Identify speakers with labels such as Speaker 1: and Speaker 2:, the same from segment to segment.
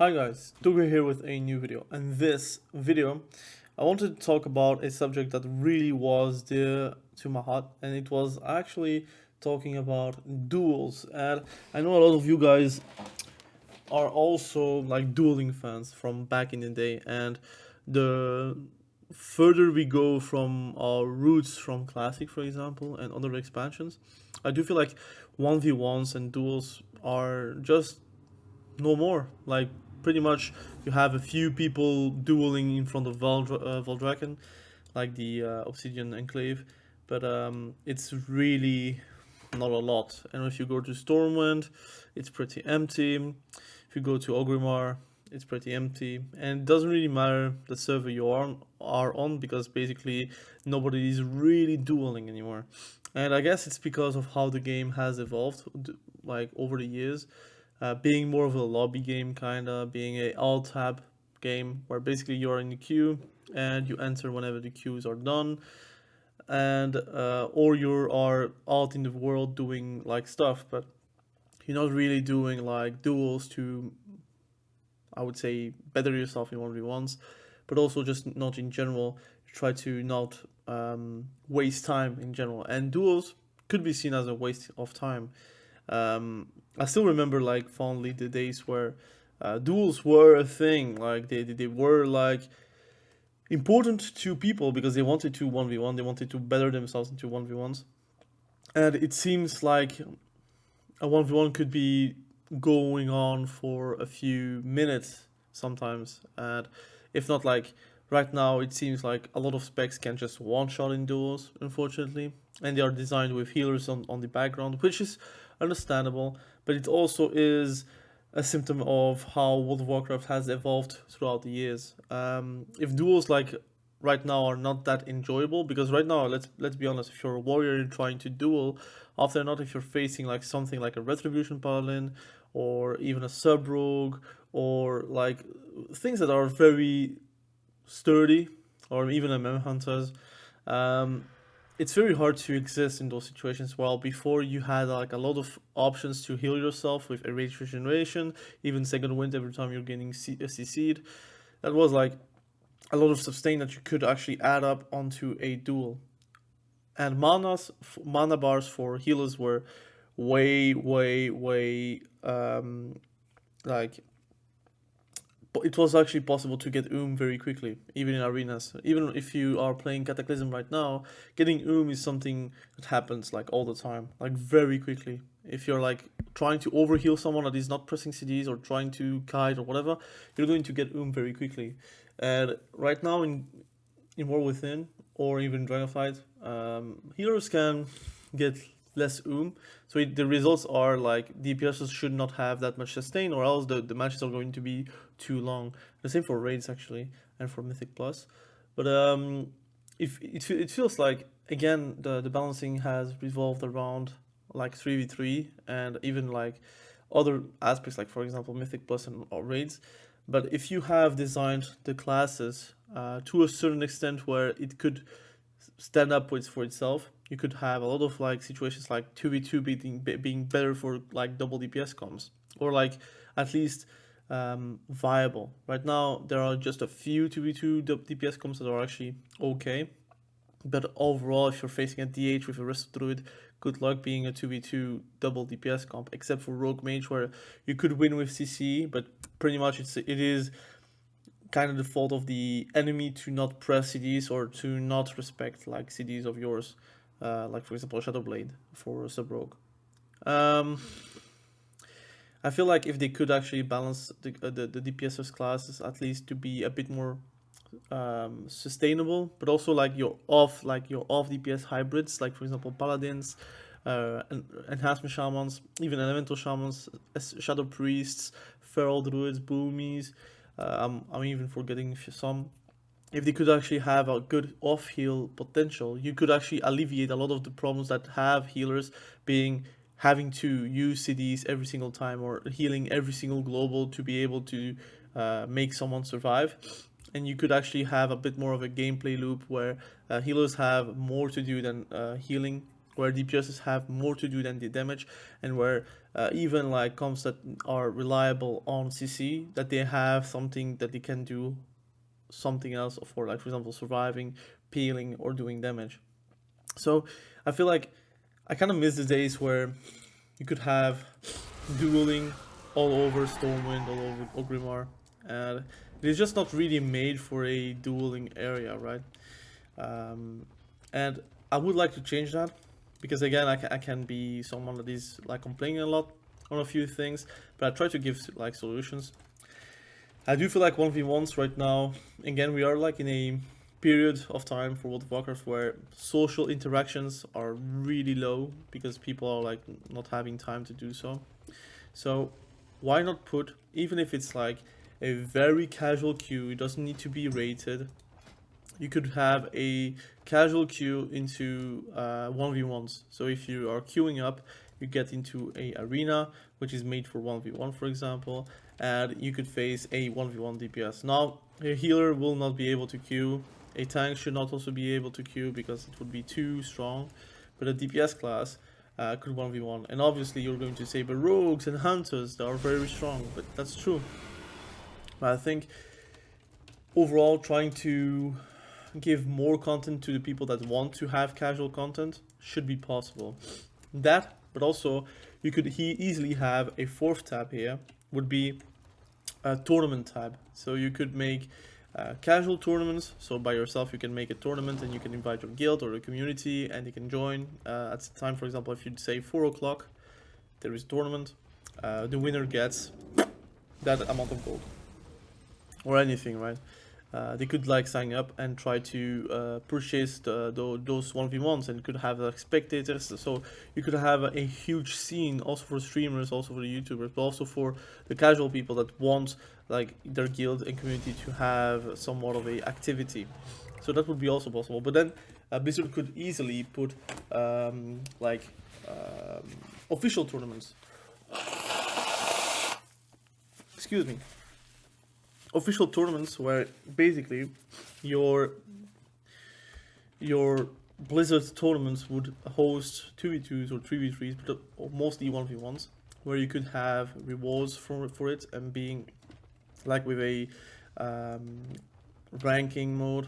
Speaker 1: Hi guys, Tuga here with a new video, and this video I wanted to talk about a subject that really was dear to my heart, and it was actually talking about duels. And I know a lot of you guys are also like dueling fans from back in the day, and the further we go from our roots from Classic, for example, and other expansions, I do feel like 1v1s and duels are just no more. Like pretty much, you have a few people dueling in front of Valdraken, like the Obsidian Enclave, but it's really not a lot. And if you go to Stormwind, it's pretty empty. If you go to Ogrimmar, it's pretty empty, and it doesn't really matter the server you are on because basically nobody is really dueling anymore. And I guess it's because of how the game has evolved, like over the years, being more of a lobby game, kinda being a alt tab game where basically you're in the queue and you enter whenever the queues are done, and or you are out in the world doing like stuff, but you're not really doing like duels to, I would say, better yourself in 1v1s, but also just not in general. You try to not waste time in general, and duels could be seen as a waste of time. I still remember like fondly the days where duels were a thing. Like they were like important to people because they wanted to 1v1, they wanted to better themselves into 1v1s. And it seems like a 1v1 could be going on for a few minutes sometimes. And if not, like right now, it seems like a lot of specs can just one shot in duels, unfortunately. And they are designed with healers on the background, which is understandable, but it also is a symptom of how World of Warcraft has evolved throughout the years. If duels like right now are not that enjoyable, because right now, let's be honest, if you're a warrior and trying to duel, after not if you're facing like something like a Retribution Paladin or even a sub rogue or like things that are very sturdy, or even a mem hunters, um, it's very hard to exist in those situations. While before you had like a lot of options to heal yourself with a rage regeneration, even second wind every time you're getting CC'd. That was like a lot of sustain that you could actually add up onto a duel. And mana bars for healers were way like it was actually possible to get very quickly, even in arenas. Even if you are playing Cataclysm right now, getting is something that happens like all the time, like very quickly. If you're like trying to overheal someone that is not pressing CDs or trying to kite or whatever, you're going to get very quickly. And right now in War Within or even Dragonflight, healers can get less so the results are like DPSs should not have that much sustain, or else the matches are going to be too long. The same for raids actually, and for Mythic Plus. But if it feels like again the balancing has revolved around like 3v3 and even like other aspects, like for example Mythic Plus and or raids. But if you have designed the classes to a certain extent where it could stand up for itself, you could have a lot of like situations like 2v2 being better for like double DPS comps, or like at least viable. Right now, there are just a few 2v2 DPS comps that are actually okay, but overall, if you're facing a DH with a resto druid, good luck being a 2v2 double DPS comp, except for rogue mage where you could win with CC, but pretty much it is kind of the fault of the enemy to not press CDs or to not respect like CDs of yours, like for example Shadowblade for sub rogue. Um, I feel like if they could actually balance the DPS's classes at least to be a bit more sustainable, but also like your off DPS hybrids, like for example Paladins, enhancement shamans, even elemental shamans, shadow priests, feral druids, boomies. I'm even forgetting some. If they could actually have a good off heal potential, you could actually alleviate a lot of the problems that have healers being having to use CDs every single time or healing every single global to be able to make someone survive. And you could actually have a bit more of a gameplay loop where healers have more to do than healing, where DPSs have more to do than the damage, and where even like comps that are reliable on CC, that they have something that they can do something else for, like for example surviving, peeling, or doing damage. So I feel like I kind of miss the days where you could have dueling all over Stormwind, all over Ogrimmar, and it is just not really made for a dueling area, right? And I would like to change that, because again I can be someone that is like complaining a lot on a few things, but I try to give like solutions. I do feel like 1v1s right now, again we are like in a period of time for World of Warcraft where social interactions are really low because people are like not having time to do so. So why not put, even if it's like a very casual queue, it doesn't need to be rated, you could have a casual queue into 1v1s. So if you are queuing up, you get into a arena which is made for 1v1, for example, and you could face a 1v1 DPS. Now a healer will not be able to queue, a tank should not also be able to queue because it would be too strong, but a DPS class could 1v1. And obviously you're going to say, but rogues and hunters, they are very strong, but that's true. But I think overall trying to give more content to the people that want to have casual content should be possible. That, but also you could easily have a fourth tab here, would be a tournament tab. So you could make casual tournaments, so by yourself you can make a tournament and you can invite your guild or a community and you can join at the time. For example, if you'd say 4 o'clock there is a tournament, the winner gets that amount of gold or anything, right? They could like sign up and try to purchase those 1v1s, and could have like spectators, so you could have a huge scene also for streamers, also for the YouTubers, but also for the casual people that want like their guild and community to have somewhat of a activity. So that would be also possible. But then Blizzard could easily put official tournaments. Excuse me. Official tournaments where basically your Blizzard tournaments would host 2v2s or 3v3s, but mostly 1v1s, where you could have rewards for it, and being like with a ranking mode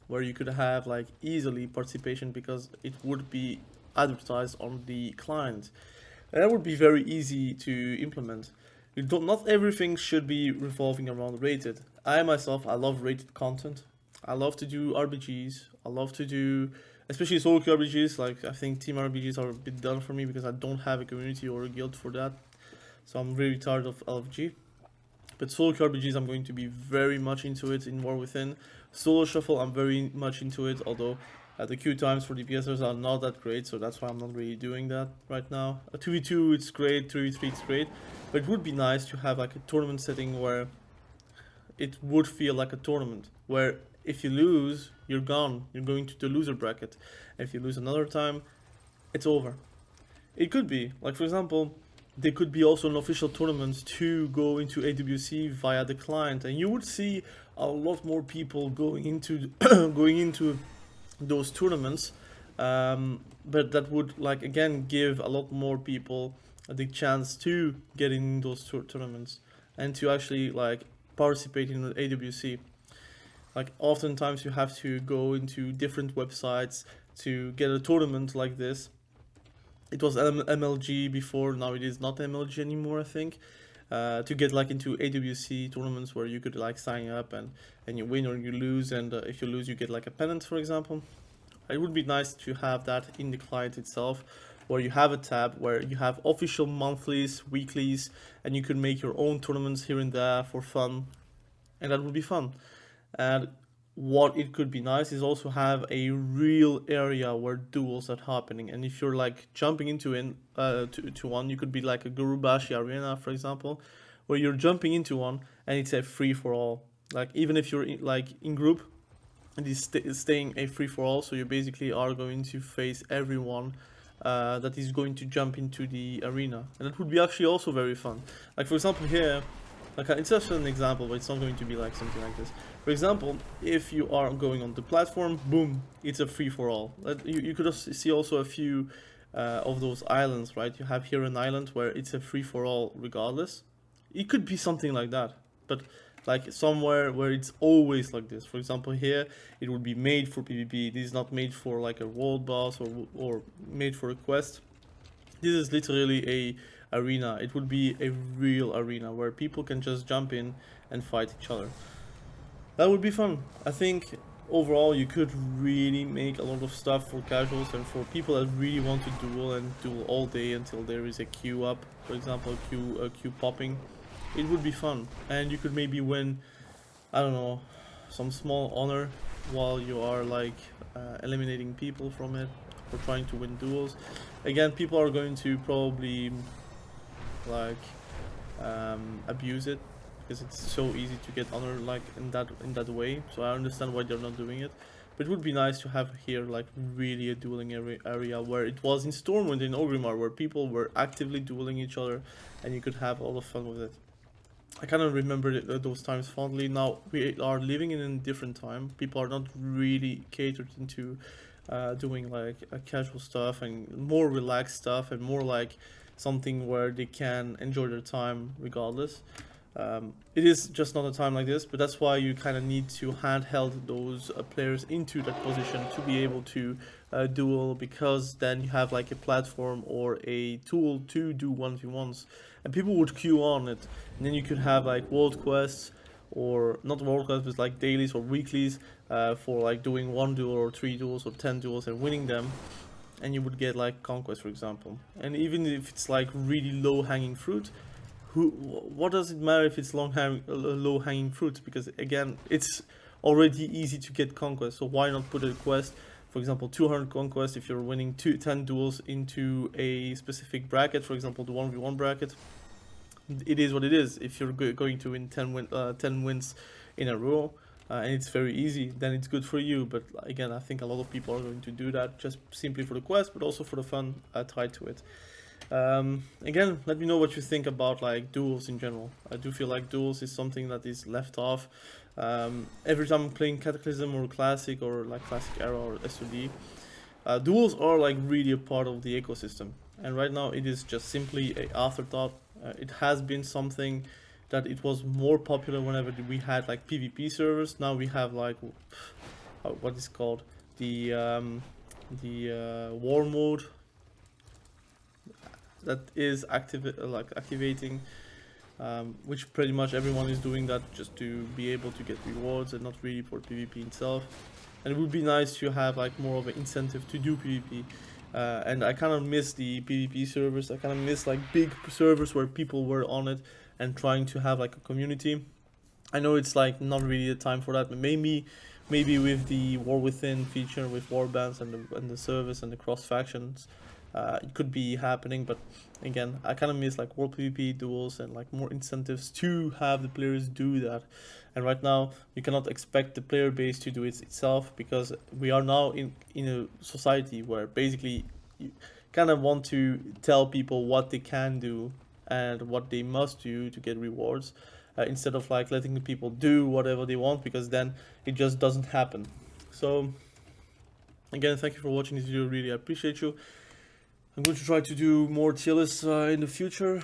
Speaker 1: where you could have like easily participation because it would be advertised on the client. And that would be very easy to implement. Not everything should be revolving around rated. I myself, I love rated content. I love to do RPGs. I love to do, especially solo queue RPGs. Like I think team RPGs are a bit done for me because I don't have a community or a guild for that. So I'm really tired of LFG. But solo queue RPGs, I'm going to be very much into it in War Within. Solo shuffle, I'm very much into it, although the queue times for DPSers are not that great, so that's why I'm not really doing that right now. A 2v2 it's great, 3v3 it's great, but it would be nice to have like a tournament setting where it would feel like a tournament, where if you lose, you're gone, you're going to the loser bracket. And if you lose another time, it's over. It could be, like for example, there could be also an official tournament to go into AWC via the client, and you would see a lot more people going into going into those tournaments, but that would like again give a lot more people the chance to get in those tournaments and to actually like participate in the AWC. Like oftentimes you have to go into different websites to get a tournament like this. It was MLG before, now it is not MLG anymore, I think. To get like into AWC tournaments where you could like sign up and you win or you lose, and if you lose you get like a pennant, for example. It would be nice to have that in the client itself, where you have a tab where you have official monthlies, weeklies, and you could make your own tournaments here and there for fun, and that would be fun. And what it could be nice is also have a real area where duels are happening, and if you're like jumping into to one, you could be like a Gurubashi arena, for example, where you're jumping into one and it's a free for all. Like even if you're in group, and it's staying a free for all, so you basically are going to face everyone that is going to jump into the arena, and that would be actually also very fun. Like for example here, like it's just an example, but it's not going to be like something like this. For example, if you are going on the platform, boom, it's a free for all. You could see also a few of those islands, right? You have here an island where it's a free-for-all regardless. It could be something like that, but like somewhere where it's always like this. For example, here it would be made for PvP. This is not made for like a world boss or made for a quest. This is literally a arena. It would be a real arena where people can just jump in and fight each other. That would be fun. I think overall you could really make a lot of stuff for casuals and for people that really want to duel all day until there is a queue up, for example, a queue popping. It would be fun, and you could maybe win, I don't know, some small honor while you are like eliminating people from it or trying to win duels. Again, people are going to probably like abuse it because it's so easy to get honor like in that way. So I understand why they're not doing it, but it would be nice to have here like really a dueling area where it was in Stormwind, in Orgrimmar, where people were actively dueling each other and you could have a lot of fun with it. I kind of remember those times fondly. Now we are living in a different time. People are not really catered into doing like casual stuff and more relaxed stuff and more like something where they can enjoy their time regardless. It is just not a time like this, but that's why you kind of need to handheld those players into that position to be able to duel, because then you have like a platform or a tool to do 1v1s, and people would queue on it, and then you could have like world quests, or not world quests, but like dailies or weeklies for like doing 1 duel or 3 duels or 10 duels and winning them, and you would get like conquest, for example. And even if it's like really low-hanging fruit, what does it matter if it's low-hanging fruit? Because again, it's already easy to get conquest, so why not put a quest, for example 200 conquest if you're winning 10 duels into a specific bracket, for example the 1v1 bracket. It is what it is. If you're going to win 10 wins in a row, and it's very easy, then it's good for you. But again, I think a lot of people are going to do that just simply for the quest, but also for the fun tied to it. Again, let me know what you think about like duels in general. I do feel like duels is something that is left off. Every time I'm playing Cataclysm or Classic or like Classic Era or SOD, duels are like really a part of the ecosystem, and right now it is just simply an afterthought. It has been something that it was more popular whenever we had like PvP servers. Now we have like what is called the war mode that is activating, which pretty much everyone is doing that just to be able to get rewards and not really for PvP itself. And it would be nice to have like more of an incentive to do PvP. And I kind of miss the PvP servers. I kind of miss like big servers where people were on it and trying to have like a community. I know it's like not really the time for that, but maybe with the War Within feature with warbands and the service and the cross factions, it could be happening. But again, I kind of miss like world PvP duels and like more incentives to have the players do that. And right now you cannot expect the player base to do it itself, because we are now in a society where basically you kind of want to tell people what they can do and what they must do to get rewards, instead of like letting the people do whatever they want, because then it just doesn't happen. So again, thank you for watching this video. Really appreciate you. I'm going to try to do more tier lists in the future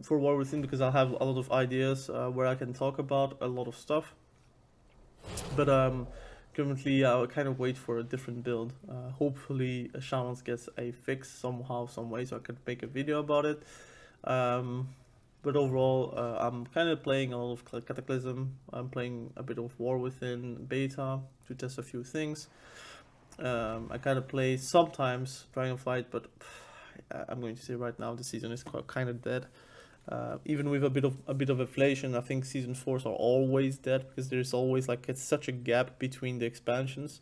Speaker 1: for War Within, because I have a lot of ideas where I can talk about a lot of stuff. But currently I'll kind of wait for a different build. Hopefully Shaman gets a fix somehow, some way, so I could make a video about it. But overall, I'm kind of playing a lot of Cataclysm. I'm playing a bit of War Within beta to test a few things. I kind of play sometimes Dragonflight, but I'm going to say right now the season is kind of dead. Even with a bit of inflation, I think season 4s are always dead, because there's always like such a gap between the expansions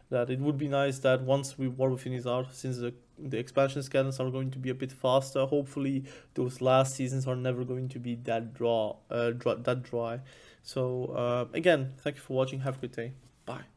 Speaker 1: that it would be nice that once War Within is out, since the expansion scans are going to be a bit faster, hopefully those last seasons are never going to be that dry. So again, thank you for watching. Have a good day. Bye.